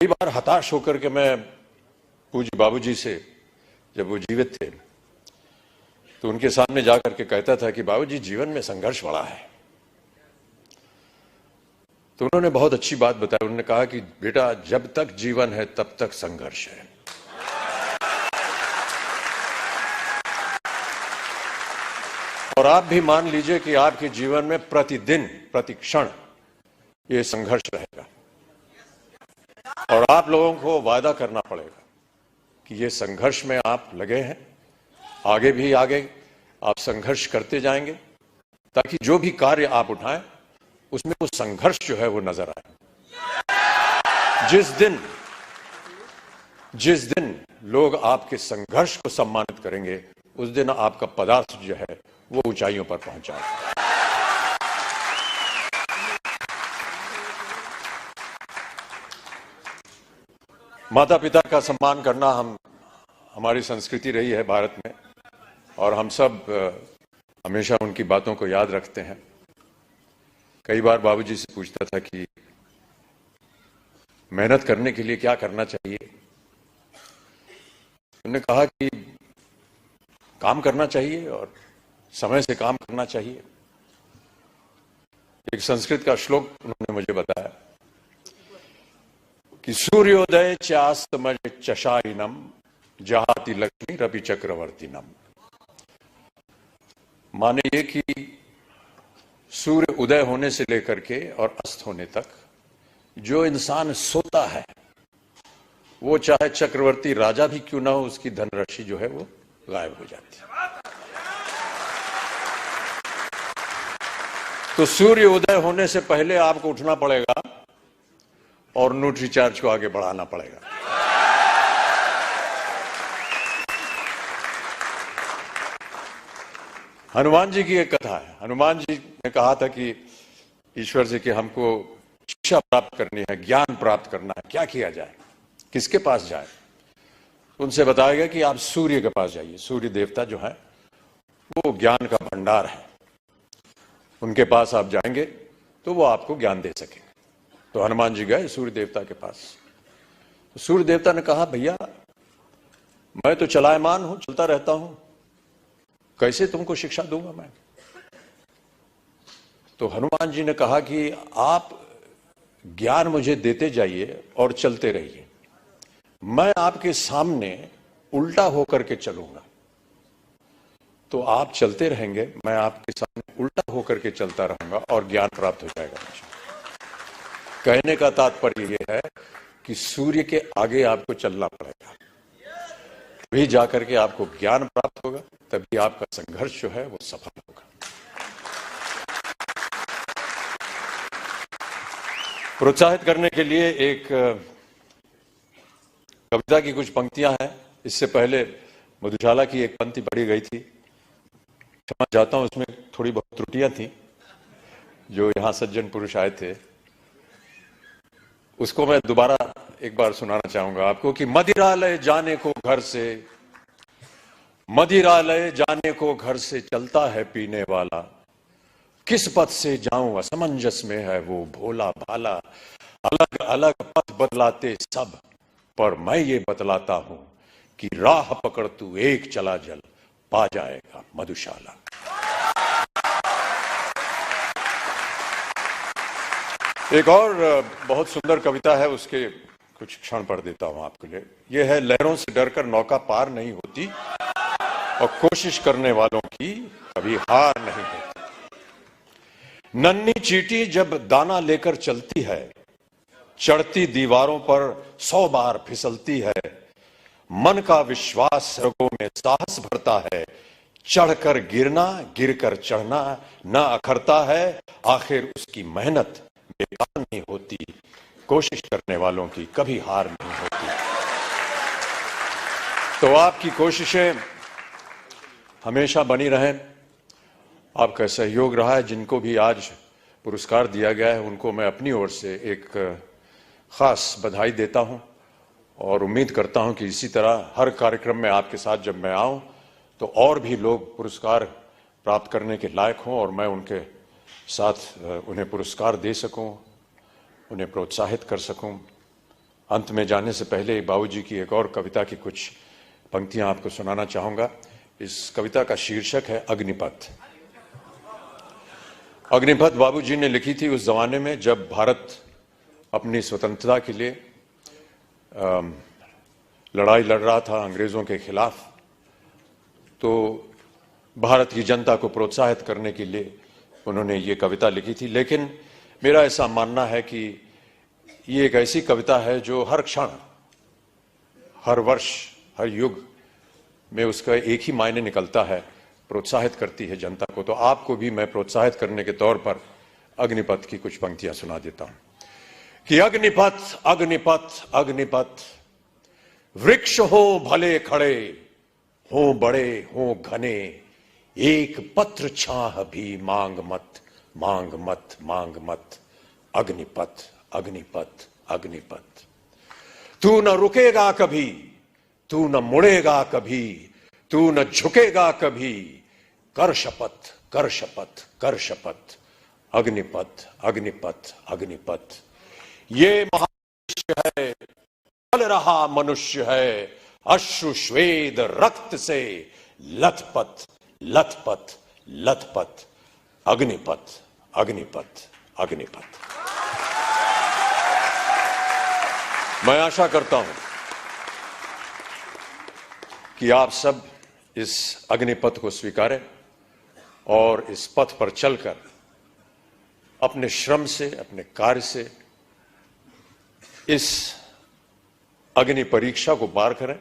कई बार हताश होकर के मैं पूज्य बाबूजी से, जब वो जीवित थे, तो उनके सामने जाकर के कहता था कि बाबूजी जीवन में संघर्ष बड़ा है। तो उन्होंने बहुत अच्छी बात बताई। उन्होंने कहा कि बेटा, जब तक जीवन है तब तक संघर्ष है। और आप भी मान लीजिए कि आपके जीवन में प्रतिदिन, प्रति क्षण ये संघर्ष रहेगा। और आप लोगों को वादा करना पड़ेगा कि ये संघर्ष में आप लगे हैं, आगे भी आगे आप संघर्ष करते जाएंगे, ताकि जो भी कार्य आप उठाएं उसमें वो संघर्ष जो है वो नजर आए। जिस दिन लोग आपके संघर्ष को सम्मानित करेंगे, उस दिन आपका पदार्थ जो है वो ऊंचाइयों पर पहुंच जाएगा। माता पिता का सम्मान करना हमारी संस्कृति रही है भारत में, और हम सब हमेशा उनकी बातों को याद रखते हैं। कई बार बाबूजी से पूछता था कि मेहनत करने के लिए क्या करना चाहिए। उन्होंने कहा कि काम करना चाहिए और समय से काम करना चाहिए। एक संस्कृत का श्लोक उन्होंने मुझे बताया कि सूर्योदय चास्तमय चशाइनम जहाति लक्ष्मी रवि चक्रवर्तीनम। माने ये कि सूर्य उदय होने से लेकर के और अस्त होने तक जो इंसान सोता है, वो चाहे चक्रवर्ती राजा भी क्यों ना हो, उसकी धनराशि जो है वो गायब हो जाती है। तो सूर्य उदय होने से पहले आपको उठना पड़ेगा और न्यूट्री चार्ज को आगे बढ़ाना पड़ेगा। हनुमान जी की एक कथा है। हनुमान जी ने कहा था कि ईश्वर से कि हमको शिक्षा प्राप्त करनी है, ज्ञान प्राप्त करना है, क्या किया जाए, किसके पास जाए। उनसे बताया गया कि आप सूर्य के पास जाइए। सूर्य देवता जो है वो ज्ञान का भंडार है, उनके पास आप जाएंगे तो वो आपको ज्ञान दे सकेंगे। तो हनुमान जी गए सूर्य देवता के पास। तो सूर्य देवता ने कहा, भैया मैं तो चलायमान हूं, चलता रहता हूं, कैसे तुमको शिक्षा दूंगा मैं। तो हनुमान जी ने कहा कि आप ज्ञान मुझे देते जाइए और चलते रहिए, मैं आपके सामने उल्टा होकर के चलूंगा। तो आप चलते रहेंगे, मैं आपके सामने उल्टा होकर के चलता रहूंगा और ज्ञान प्राप्त हो जाएगा मुझे। कहने का तात्पर्य यह है कि सूर्य के आगे आपको चलना पड़ेगा, तभी जाकर के आपको ज्ञान प्राप्त होगा, तभी आपका संघर्ष जो है वो सफल होगा। प्रोत्साहित करने के लिए एक कविता की कुछ पंक्तियां हैं। इससे पहले मधुशाला की एक पंक्ति पढ़ी गई थी, क्षमा चाहता हूं, उसमें थोड़ी बहुत त्रुटियां थी। जो यहां सज्जन पुरुष आए थे, उसको मैं दोबारा एक बार सुनाना चाहूंगा आपको कि मदिरालय जाने को घर से, मदिरालय जाने को घर से चलता है पीने वाला, किस पथ से जाऊं असमंजस में है वो भोला भाला। अलग अलग पथ बतलाते सब, पर मैं ये बतलाता हूं कि राह पकड़ तू एक चला जल, पा जाएगा मधुशाला। एक और बहुत सुंदर कविता है, उसके कुछ क्षण पढ़ देता हूं आपके लिए। यह है, लहरों से डरकर नौका पार नहीं होती और कोशिश करने वालों की कभी हार नहीं होती। नन्ही चींटी जब दाना लेकर चलती है, चढ़ती दीवारों पर 100 बार फिसलती है। मन का विश्वास रगों में साहस भरता है, चढ़कर गिरना गिरकर चढ़ना न अखरता है। आखिर उसकी मेहनत बेकार नहीं होती, कोशिश करने वालों की कभी हार नहीं होती। तो आपकी कोशिशें हमेशा बनी रहें। आपका सहयोग रहा है। जिनको भी आज पुरस्कार दिया गया है, उनको मैं अपनी ओर से एक खास बधाई देता हूं और उम्मीद करता हूं कि इसी तरह हर कार्यक्रम में आपके साथ जब मैं आऊं तो और भी लोग पुरस्कार प्राप्त करने के लायक हों और मैं उनके साथ उन्हें पुरस्कार दे सकूं, उन्हें प्रोत्साहित कर सकूं। अंत में जाने से पहले बाबूजी की एक और कविता की कुछ पंक्तियां आपको सुनाना चाहूंगा। इस कविता का शीर्षक है अग्निपथ। अग्निपथ बाबूजी ने लिखी थी उस जमाने में जब भारत अपनी स्वतंत्रता के लिए लड़ाई लड़ रहा था अंग्रेजों के खिलाफ। तो भारत की जनता को प्रोत्साहित करने के लिए उन्होंने ये कविता लिखी थी। लेकिन मेरा ऐसा मानना है कि ये एक ऐसी कविता है जो हर क्षण, हर वर्ष, हर युग में उसका एक ही मायने निकलता है, प्रोत्साहित करती है जनता को। तो आपको भी मैं प्रोत्साहित करने के तौर पर अग्निपथ की कुछ पंक्तियां सुना देता हूं कि अग्निपथ अग्निपथ अग्निपथ, वृक्ष हो भले खड़े, हो बड़े हो घने, एक पत्र छाह भी मांग मत मांग मत मांग मत। अग्निपथ अग्निपथ अग्निपथ, तू न रुकेगा कभी, तू न मुड़ेगा कभी, तू न झुकेगा कभी, कर शपथ कर शपथ कर शपथ। अग्निपथ अग्निपथ अग्निपथ, ये महामनुष्य है, चल रहा मनुष्य है, अश्रु श्वेद रक्त से लथपथ लथपथ लथपथ। अग्निपथ अग्निपथ अग्निपथ। मैं आशा करता हूं कि आप सब इस अग्निपथ को स्वीकारें और इस पथ पर चलकर अपने श्रम से, अपने कार्य से इस अग्नि परीक्षा को पार करें।